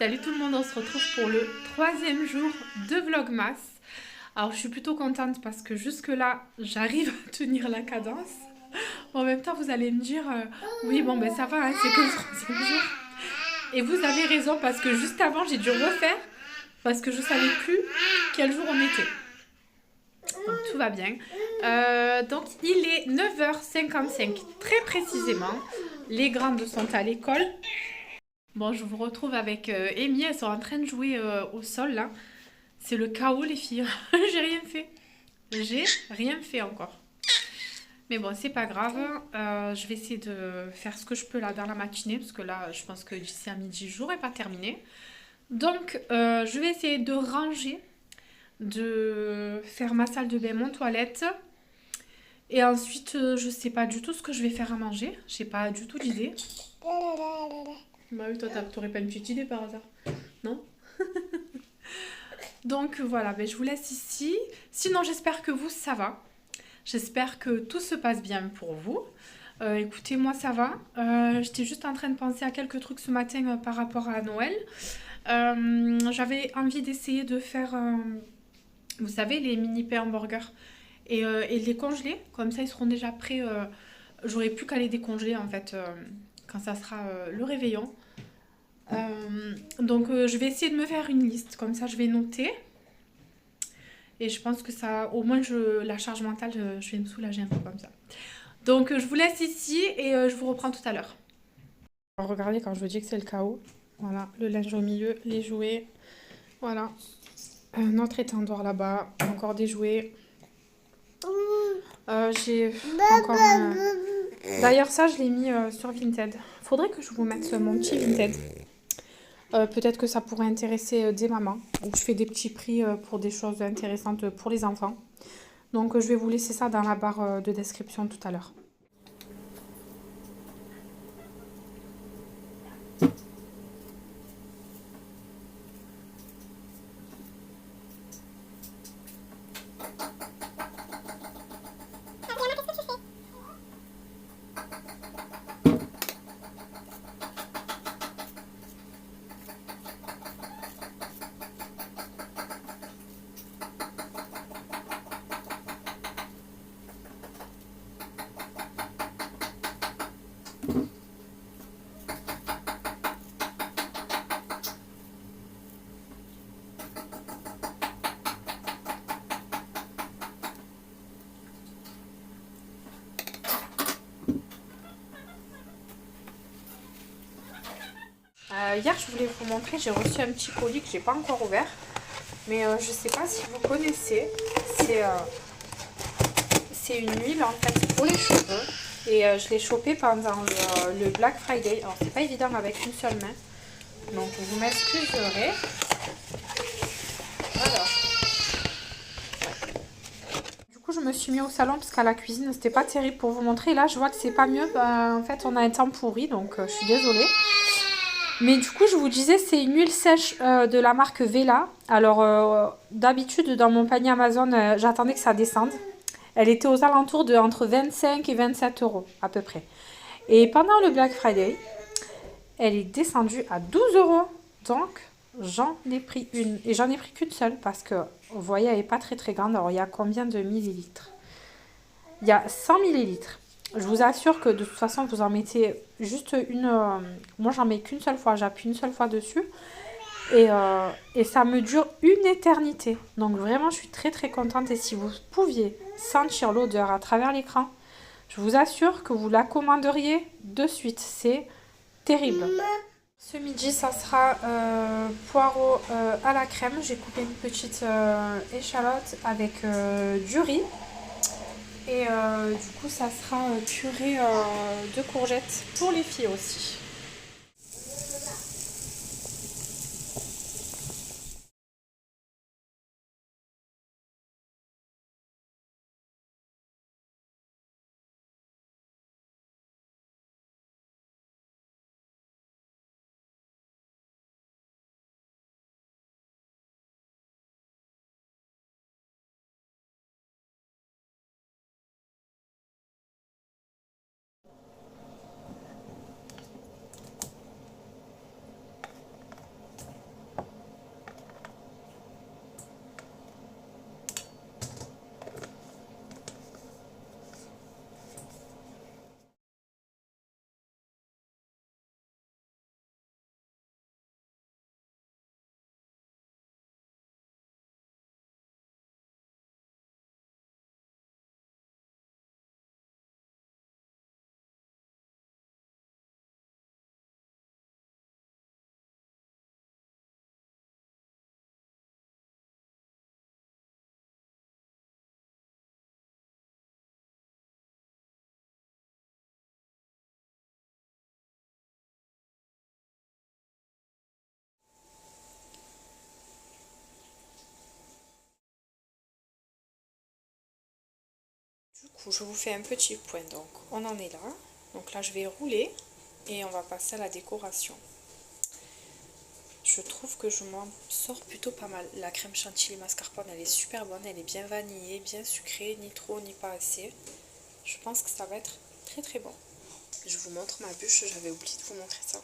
Salut tout le monde, on se retrouve pour le troisième jour de Vlogmas. Alors je suis plutôt contente parce que jusque là j'arrive à tenir la cadence. En même temps vous allez me dire oui bon ben ça va hein, c'est que le troisième jour. Et vous avez raison parce que juste avant j'ai dû refaire parce que je savais plus quel jour on était. Donc tout va bien. Donc il est 9h55 très précisément. Les grandes sont à l'école. Bon, je vous retrouve avec Amy, elles sont en train de jouer au sol là. C'est le chaos les filles. J'ai rien fait. J'ai rien fait encore. Mais bon, c'est pas grave. Je vais essayer de faire ce que je peux là dans la matinée parce que là, je pense que d'ici à midi, je n'aurai pas terminé. Donc, je vais essayer de ranger, de faire ma salle de bain, mon toilette. Et ensuite, je sais pas du tout ce que je vais faire à manger. J'ai pas du tout d'idée. Bah oui, toi, t'aurais pas une petite idée par hasard? Non? Donc voilà, ben, je vous laisse ici. Sinon, j'espère que vous, ça va. J'espère que tout se passe bien pour vous. Écoutez, moi, ça va. J'étais juste en train de penser à quelques trucs ce matin par rapport à Noël. J'avais envie d'essayer de faire, vous savez, les mini pains hamburgers et de les congeler. Comme ça, ils seront déjà prêts. J'aurai plus qu'à les décongeler, en fait, quand ça sera le réveillon. Donc, je vais essayer de me faire une liste. Comme ça, je vais noter. Et je pense que ça, au moins, la charge mentale, je vais me soulager un peu comme ça. Donc, je vous laisse ici et je vous reprends tout à l'heure. Regardez quand je vous dis que c'est le chaos. Voilà, le linge au milieu, les jouets. Voilà. Notre étendoir là-bas. Encore des jouets. J'ai encore D'ailleurs, ça, je l'ai mis sur Vinted. Faudrait que je vous mette mon petit Vinted. Peut-être que ça pourrait intéresser des mamans. Où je fais des petits prix pour des choses intéressantes pour les enfants. Donc, je vais vous laisser ça dans la barre de description tout à l'heure. Hier, je voulais vous montrer, j'ai reçu un petit colis que j'ai pas encore ouvert. Mais je sais pas si vous connaissez. C'est une huile en fait pour les cheveux. Et je l'ai chopé pendant le Black Friday. Alors, c'est pas évident avec une seule main. Donc, vous m'excuserez. Alors, du coup, je me suis mis au salon parce qu'à la cuisine, c'était pas terrible pour vous montrer. Et là, je vois que c'est pas mieux. Ben, en fait, on a un temps pourri, donc je suis désolée. Mais du coup, je vous disais, c'est une huile sèche de la marque Vela. Alors, d'habitude, dans mon panier Amazon, j'attendais que ça descende. Elle était aux alentours de entre 25 et 27 euros à peu près. Et pendant le Black Friday, elle est descendue à 12 euros. Donc, j'en ai pris une. Et j'en ai pris qu'une seule parce que, vous voyez, elle n'est pas très très grande. Alors, il y a combien de millilitres? Il y a 100 millilitres. Je vous assure que de toute façon, vous en mettez juste une. Moi, j'en mets qu'une seule fois. J'appuie une seule fois dessus. Et ça me dure une éternité. Donc, vraiment, je suis très très contente. Et si vous pouviez sentir l'odeur à travers l'écran, je vous assure que vous la commanderiez de suite. C'est terrible. Ce midi, ça sera poireaux à la crème. J'ai coupé une petite échalote avec du riz. Et du coup, ça sera purée de courgettes pour les filles aussi. Du coup, je vous fais un petit point. Donc, on en est là. Donc là, je vais rouler et on va passer à la décoration. Je trouve que je m'en sors plutôt pas mal. La crème chantilly mascarpone, elle est super bonne. Elle est bien vanillée, bien sucrée, ni trop ni pas assez. Je pense que ça va être très très bon. Je vous montre ma bûche. J'avais oublié de vous montrer ça.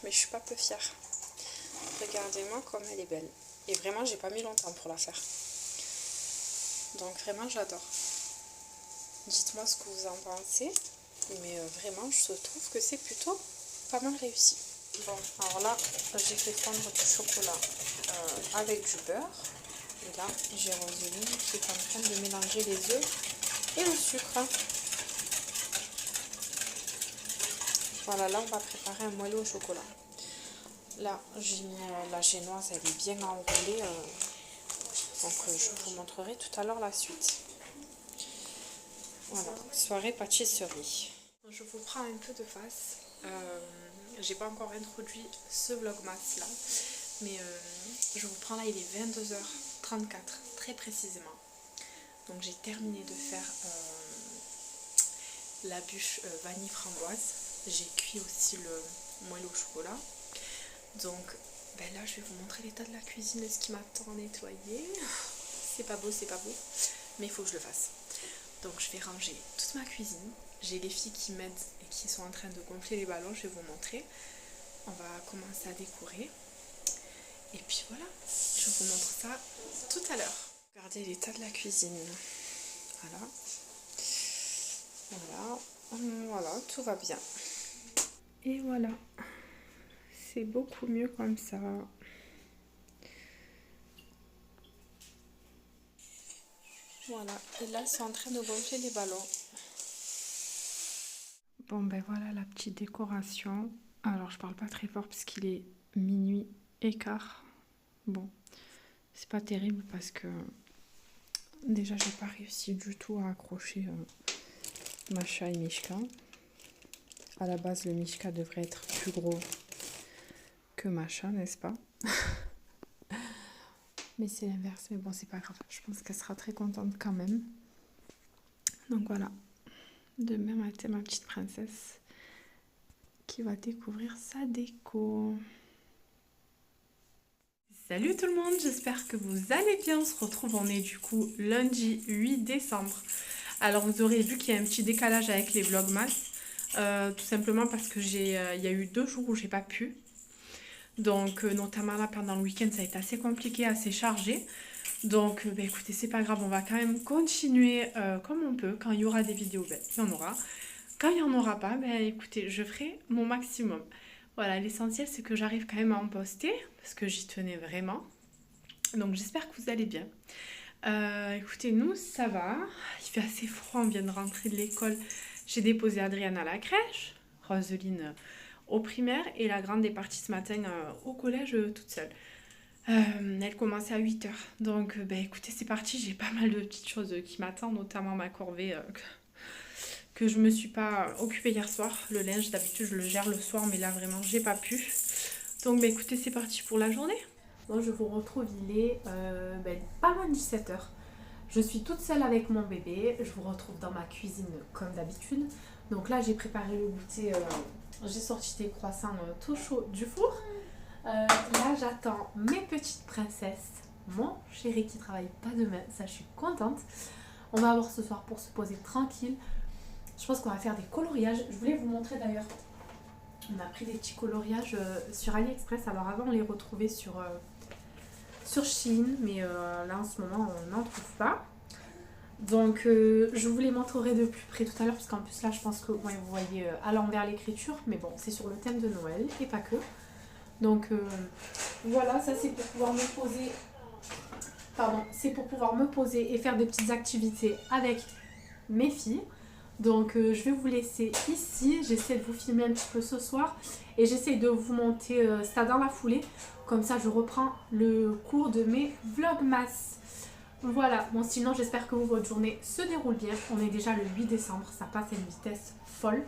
Mais je suis pas peu fière. Regardez-moi comme elle est belle. Et vraiment, j'ai pas mis longtemps pour la faire. Donc vraiment, j'adore. Dites-moi ce que vous en pensez. Mais vraiment, je trouve que c'est plutôt pas mal réussi. Bon, alors là, j'ai fait fondre du chocolat avec du beurre. Et là, j'ai Roseline qui est en train de mélanger les œufs et le sucre. Voilà, là, on va préparer un moelleux au chocolat. Là, j'ai mis la génoise, elle est bien enroulée. Donc, je vous montrerai tout à l'heure la suite. Voilà, soirée pâtisserie. Je vous prends un peu de face. J'ai pas encore introduit ce vlogmas là, mais je vous prends là, il est 22h34 très précisément. Donc j'ai terminé de faire la bûche vanille framboise. J'ai cuit aussi le moelleux au chocolat. Donc ben là je vais vous montrer l'état de la cuisine, ce qui m'attend à nettoyer. C'est pas beau, mais il faut que je le fasse. Donc je vais ranger toute ma cuisine. J'ai les filles qui m'aident et qui sont en train de gonfler les ballons, je vais vous montrer. On va commencer à décorer. Et puis voilà, je vous montre ça tout à l'heure. Regardez l'état de la cuisine. Voilà. Voilà, tout va bien. Et voilà. C'est beaucoup mieux comme ça. Voilà, et là c'est en train de gonfler les ballons. Bon ben voilà la petite décoration. Alors je parle pas très fort parce qu'il est minuit et quart. Bon, c'est pas terrible parce que déjà j'ai pas réussi du tout à accrocher Masha et Mishka. À la base le Mishka devrait être plus gros que Masha, n'est-ce pas? Mais c'est l'inverse, mais bon c'est pas grave. Je pense qu'elle sera très contente quand même. Donc voilà. Demain matin, ma petite princesse qui va découvrir sa déco. Salut tout le monde, j'espère que vous allez bien. On se retrouve, on est du coup lundi 8 décembre. Alors vous aurez vu qu'il y a un petit décalage avec les vlogmas. Tout simplement parce que il y a eu 2 jours où j'ai pas pu. Donc notamment là pendant le week-end ça a été assez compliqué, assez chargé. Donc bah, écoutez, c'est pas grave, on va quand même continuer comme on peut. Quand il y aura des vidéos, ben, il y en aura. Quand il n'y en aura pas, ben écoutez, je ferai mon maximum. Voilà, l'essentiel c'est que j'arrive quand même à en poster, parce que j'y tenais vraiment. Donc j'espère que vous allez bien. Écoutez, nous ça va. Il fait assez froid, on vient de rentrer de l'école. J'ai déposé Adrienne à la crèche, Roseline au primaire, et la grande est partie ce matin au collège toute seule. Elle commençait à 8h. Donc ben écoutez, c'est parti, j'ai pas mal de petites choses qui m'attendent, notamment ma corvée que je me suis pas occupée hier soir. Le linge, d'habitude je le gère le soir, mais là vraiment j'ai pas pu. Donc bah écoutez, c'est parti pour la journée. Bon, je vous retrouve, il est pas loin de 17h. Je suis toute seule avec mon bébé. Je vous retrouve dans ma cuisine comme d'habitude. Donc là j'ai préparé le goûter, j'ai sorti des croissants tout chauds du four. Là j'attends mes petites princesses, mon chéri qui travaille pas demain, ça je suis contente. On va avoir ce soir pour se poser tranquille. Je pense qu'on va faire des coloriages. Je voulais vous montrer d'ailleurs. On a pris des petits coloriages sur AliExpress. Alors avant on les retrouvait sur Shein, mais là en ce moment on n'en trouve pas. Donc je vous les montrerai de plus près tout à l'heure, parce qu'en plus là je pense que ouais, vous voyez à l'envers l'écriture, mais bon c'est sur le thème de Noël et pas que. Donc voilà, ça c'est pour pouvoir me poser. Pardon, c'est pour pouvoir me poser et faire des petites activités avec mes filles. Donc je vais vous laisser ici, j'essaie de vous filmer un petit peu ce soir et j'essaie de vous monter ça dans la foulée, comme ça je reprends le cours de mes vlogmas. Voilà, bon sinon j'espère que votre journée se déroule bien. On est déjà le 8 décembre, ça passe à une vitesse folle.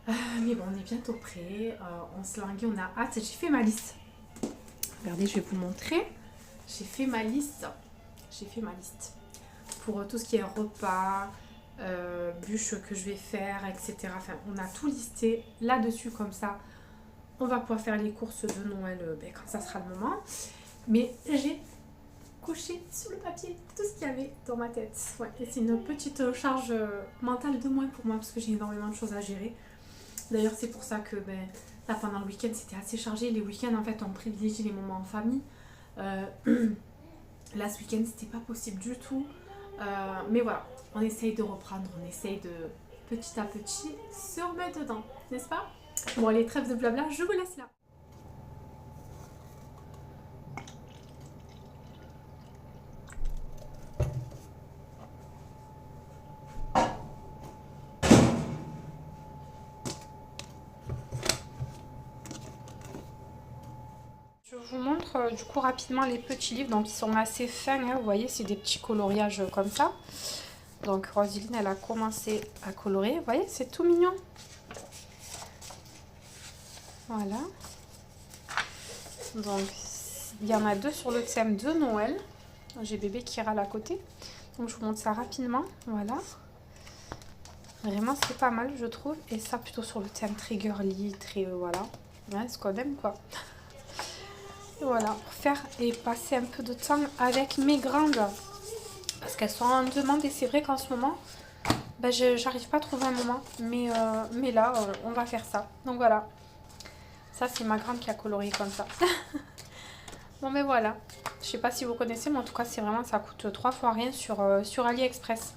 Mais bon, on est bientôt prêt, on se languit, on a hâte. J'ai fait ma liste. Regardez, je vais vous montrer. J'ai fait ma liste. pour tout ce qui est repas, bûches que je vais faire, etc. Enfin, on a tout listé là-dessus comme ça. On va pouvoir faire les courses de Noël quand ça sera le moment. Mais j'ai coché sur le papier tout ce qu'il y avait dans ma tête. Ouais, et c'est une petite charge mentale de moins pour moi parce que j'ai énormément de choses à gérer. D'ailleurs, c'est pour ça que là, pendant le week-end, c'était assez chargé. Les week-ends, en fait, on privilégie les moments en famille. Là, ce week-end, c'était pas possible du tout. Mais voilà, on essaye de reprendre, on essaye de petit à petit se remettre dedans, n'est-ce pas? Bon, allez, trêve de blabla, je vous laisse là. Je vous montre du coup rapidement les petits livres, donc ils sont assez fins, hein, vous voyez, c'est des petits coloriages comme ça. Donc Roseline, elle a commencé à colorer, vous voyez, c'est tout mignon. Voilà. Donc il y en a 2 sur le thème de Noël. J'ai bébé qui râle à côté, donc je vous montre ça rapidement, voilà. Vraiment c'est pas mal je trouve, et ça plutôt sur le thème très girly, très voilà, ouais, ce qu'on aime quoi. Voilà, pour faire et passer un peu de temps avec mes grandes. Parce qu'elles sont en demande et c'est vrai qu'en ce moment, j'arrive pas à trouver un moment. Mais là, on va faire ça. Donc voilà. Ça, c'est ma grande qui a coloré comme ça. Bon, mais voilà. Je sais pas si vous connaissez, mais en tout cas, c'est vraiment, ça coûte 3 fois rien sur AliExpress.